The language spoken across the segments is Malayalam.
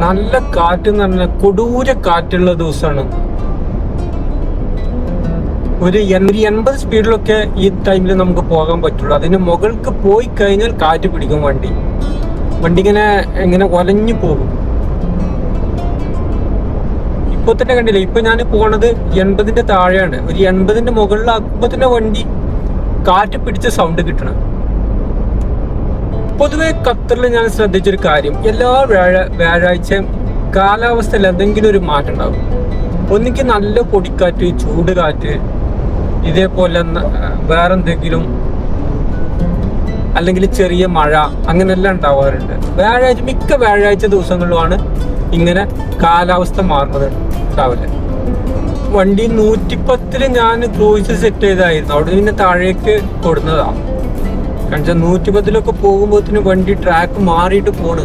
നല്ല കാറ്റ് എന്ന് പറഞ്ഞാൽ കൊടൂര കാറ്റുള്ള ദിവസമാണ്. ഒരു 80 സ്പീഡിലൊക്കെ ഈ ടൈമിൽ നമുക്ക് പോകാൻ പറ്റുള്ളൂ. അതിന് മുകൾക്ക് പോയി കഴിഞ്ഞാൽ കാറ്റ് പിടിക്കും വണ്ടി ഇങ്ങനെ ഒലഞ്ഞു പോകും. ഇപ്പൊ തന്നെ കണ്ടില്ലേ, ഇപ്പൊ ഞാൻ പോണത് 80ന്റെ താഴെയാണ്. ഒരു 80ന്റെ മുകളിലാക്കുമ്പോ തന്നെ വണ്ടി കാറ്റ് പിടിച്ച സൗണ്ട് കിട്ടണം. പൊതുവെ ഖത്തറിൽ ഞാൻ ശ്രദ്ധിച്ചൊരു കാര്യം, എല്ലാ വ്യാഴാഴ്ചയും കാലാവസ്ഥയിൽ എന്തെങ്കിലും ഒരു മാറ്റം ഉണ്ടാകും. ഒന്നിക്ക് നല്ല പൊടിക്കാറ്റ്, ചൂട് കാറ്റ്, ഇതേപോലെ വേറെന്തെങ്കിലും, അല്ലെങ്കിൽ ചെറിയ മഴ, അങ്ങനെല്ലാം ഉണ്ടാവാറുണ്ട്. മിക്ക വ്യാഴാഴ്ച ദിവസങ്ങളിലുമാണ് ഇങ്ങനെ കാലാവസ്ഥ മാറുന്നത് ഉണ്ടാവില്ല. വണ്ടി 110 ഞാൻ ക്രൂയിസ് സെറ്റ് ചെയ്തായിരുന്നു. അവിടെ പിന്നെ താഴേക്ക് കൊടുന്നതാണ്. കാരണം 110 പോകുമ്പോഴത്തേന് വണ്ടി ട്രാക്ക് മാറിയിട്ട് പോണ്.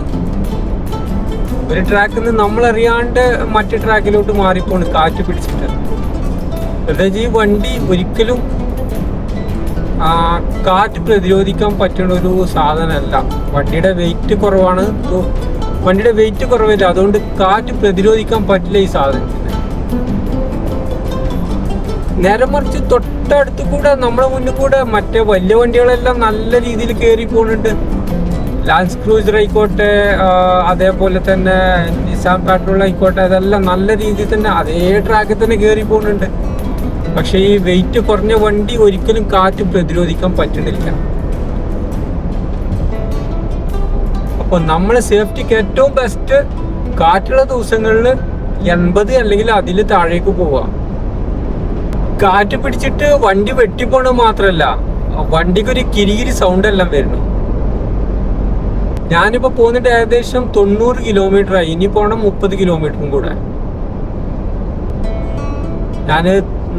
ഒരു ട്രാക്കിൽ നിന്ന് നമ്മളറിയാണ്ട് മറ്റു ട്രാക്കിലോട്ട് മാറിപ്പോണ് കാറ്റ് പിടിച്ചിട്ട്. അതായത് ഈ വണ്ടി ഒരിക്കലും കാറ്റ് പ്രതിരോധിക്കാൻ പറ്റുന്ന ഒരു സാധനമല്ല. വണ്ടിയുടെ വെയിറ്റ് കുറവാണ്. വണ്ടിയുടെ വെയിറ്റ് കുറവില്ല, അതുകൊണ്ട് കാറ്റ് പ്രതിരോധിക്കാൻ പറ്റില്ല ഈ സാധനത്തിന്. നേരെ മറിച്ച് തൊട്ടടുത്ത് കൂടെ, നമ്മുടെ മുന്നിൽ കൂടെ മറ്റേ വലിയ വണ്ടികളെല്ലാം നല്ല രീതിയിൽ കയറി പോകുന്നുണ്ട്. ലാൻഡ് ക്രൂസർ ആയിക്കോട്ടെ, അതേപോലെ തന്നെ നിസാൻ പെട്രോൾ ആയിക്കോട്ടെ, അതെല്ലാം നല്ല രീതിയിൽ തന്നെ അതേ ട്രാക്കിൽ തന്നെ കയറി പോകുന്നുണ്ട്. പക്ഷെ ഈ വെയിറ്റ് കുറഞ്ഞ വണ്ടി ഒരിക്കലും കാറ്റ് പ്രതിരോധിക്കാൻ പറ്റുന്നില്ല. അപ്പൊ നമ്മളെ സേഫ്റ്റിക്ക് ഏറ്റവും ബെസ്റ്റ് കാറ്റുള്ള ദിവസങ്ങളിൽ 80 അല്ലെങ്കിൽ അതിൽ താഴേക്ക് പോവാം. കാറ്റ് പിടിച്ചിട്ട് വണ്ടി വെട്ടിപ്പോണ മാത്രല്ല, വണ്ടിക്കൊരു കിരികിരി സൗണ്ട് എല്ലാം വരുന്നു. ഞാനിപ്പോ പോകുന്നിട്ട് ഏകദേശം 90 കിലോമീറ്റർ ആയി. ഇനി പോണം 30 കിലോമീറ്ററും കൂടെ. ഞാന്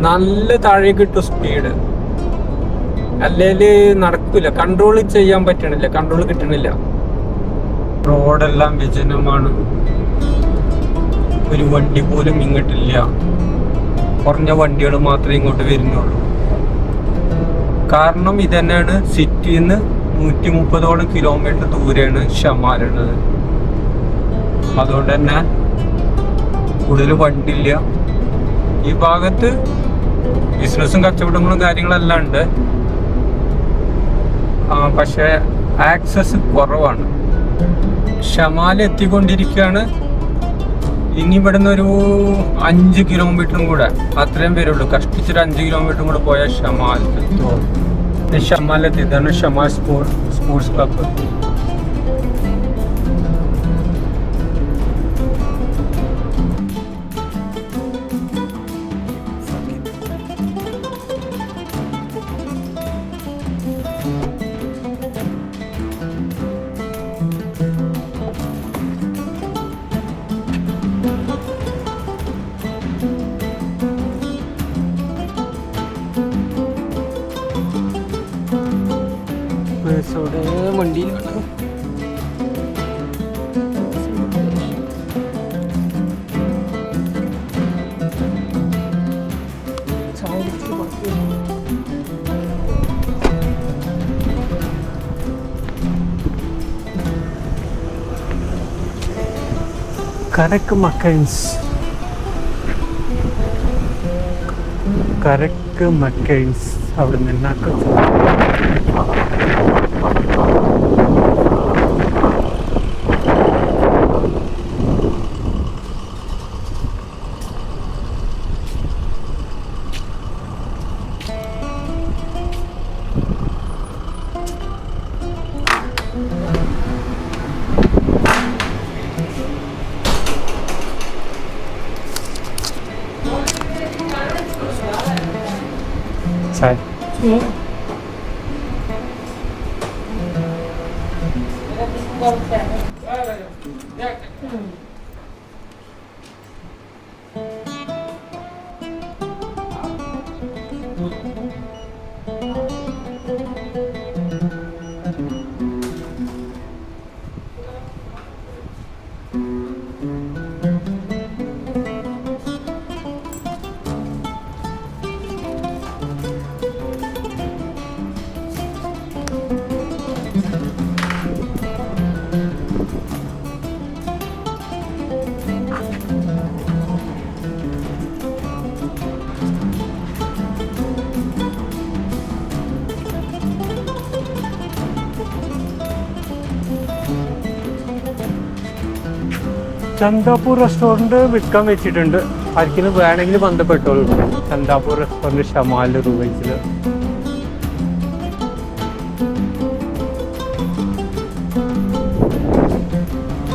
നല്ല താഴേക്ക് ഇട്ടു സ്പീഡ്, അല്ലേല് നടക്കില്ല. കൺട്രോൾ ചെയ്യാൻ പറ്റണില്ല, കൺട്രോൾ കിട്ടണില്ല. റോഡെല്ലാം വിജനമാണ്, ഒരു വണ്ടി പോലും ഇങ്ങോട്ടില്ല. കുറഞ്ഞ വണ്ടികൾ മാത്രമേ ഇങ്ങോട്ട് വരുന്നുള്ളൂ. കാരണം ഇതന്നെയാണ്, സിറ്റിയിൽ നിന്ന് 130ഓളം കിലോമീറ്റർ ദൂരെയാണ് ഷമാലുള്ളത്. അതുകൊണ്ട് തന്നെ കൂടുതൽ വണ്ടിയില്ല. ഈ ഭാഗത്ത് ബിസിനസ്സും കച്ചവടങ്ങളും കാര്യങ്ങളെല്ലാം ഉണ്ട്, പക്ഷെ ആക്സസ് കുറവാണ്. ഷമാൽ എത്തിക്കൊണ്ടിരിക്കുകയാണ്. ഇനി ഇവിടുന്ന് ഒരു 5 കിലോമീറ്ററും കൂടെ അത്രയും വരുള്ളൂ. കഷ്ടിച്ചൊരു 5 കിലോമീറ്ററും കൂടെ പോയാൽ ഷമാൽ എത്തുമോ. ഷമാലെത്തി. ഇതാണ് ഷമാൽ സ്പോർട്സ് ക്ലബ്ബ്. വണ്ടിയിൽ കരക്ക് മക്കൈൻസ് അവിടെ നിന്നാക്കും. Sai. ചന്ദാപൂർ റെസ്റ്റോറൻറ്റ് വിൽക്കാൻ വെച്ചിട്ടുണ്ട്. ആർക്കെങ്കിലും വേണമെങ്കിൽ ബന്ധപ്പെട്ടോളൂ. ചന്ദാപൂർ റെസ്റ്റോറൻറ്റ് ഷമാൽ റൂവൈസിൽ.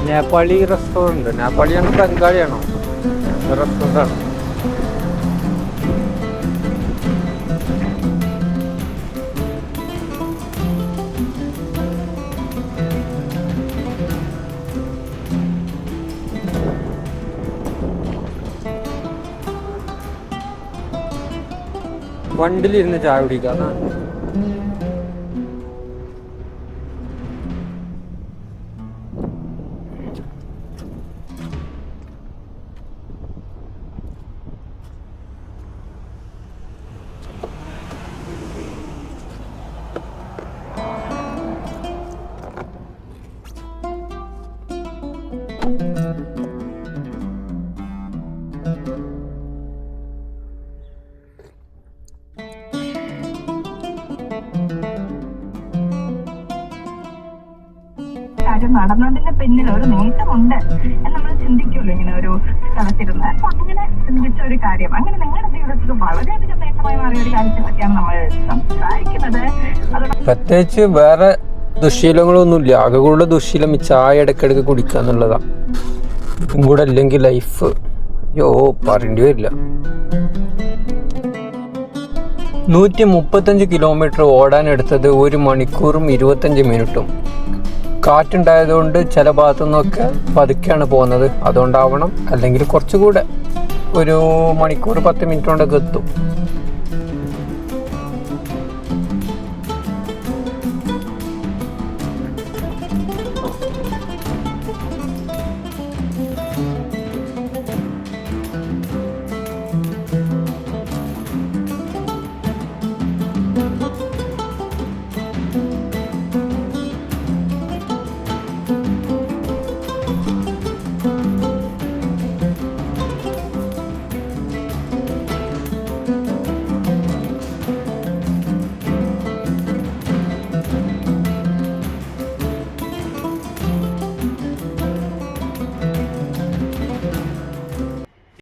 നേപ്പാളി റെസ്റ്റോറൻറ്റ്. നേപ്പാളിയാണോ ബംഗാളിയാണോ? റെസ്റ്റോറൻ്റാണ്. വണ്ടിലിരുന്ന് ചായ കുടിക്കാം. കാര്യം നടന്നതിന്റെ പിന്നിൽ ഒരു നേട്ടമുണ്ട് എന്ന് നമ്മൾ ചിന്തിക്കുമല്ലോ ഇങ്ങനെ ഒരു സ്ഥലത്തിരുന്ന്. അപ്പൊ അങ്ങനെ ചിന്തിച്ച ഒരു കാര്യം, അങ്ങനെ നിങ്ങളുടെ ജീവിതത്തിൽ വളരെയധികം നേട്ടമായി മാറിയ ഒരു കാര്യത്തെ പറ്റിയാണ് നമ്മൾ സംസാരിക്കുന്നത്. പ്രത്യേകിച്ച് വേറെ ദുശ്ശീലങ്ങളൊന്നുമില്ല. ആകെയുള്ള ദുശ്ശീലം ഈ ചായ ഇടയ്ക്കിടയ്ക്ക് കുടിക്കുക എന്നുള്ളതാണ്. ഇതും കൂടെ അല്ലെങ്കിൽ ലൈഫ് പറയേണ്ടി വരില്ല. 135 കിലോമീറ്റർ ഓടാനെടുത്തത് 1 മണിക്കൂറും 25 മിനിറ്റും. കാറ്റുണ്ടായതുകൊണ്ട് ചില ഭാഗത്തു നിന്നൊക്കെ പതുക്കെയാണ് പോകുന്നത്. അതുകൊണ്ടാവണം, അല്ലെങ്കിൽ കുറച്ചുകൂടെ ഒരു മണിക്കൂർ 10 മിനിറ്റ് കൊണ്ടൊക്കെ എത്തും.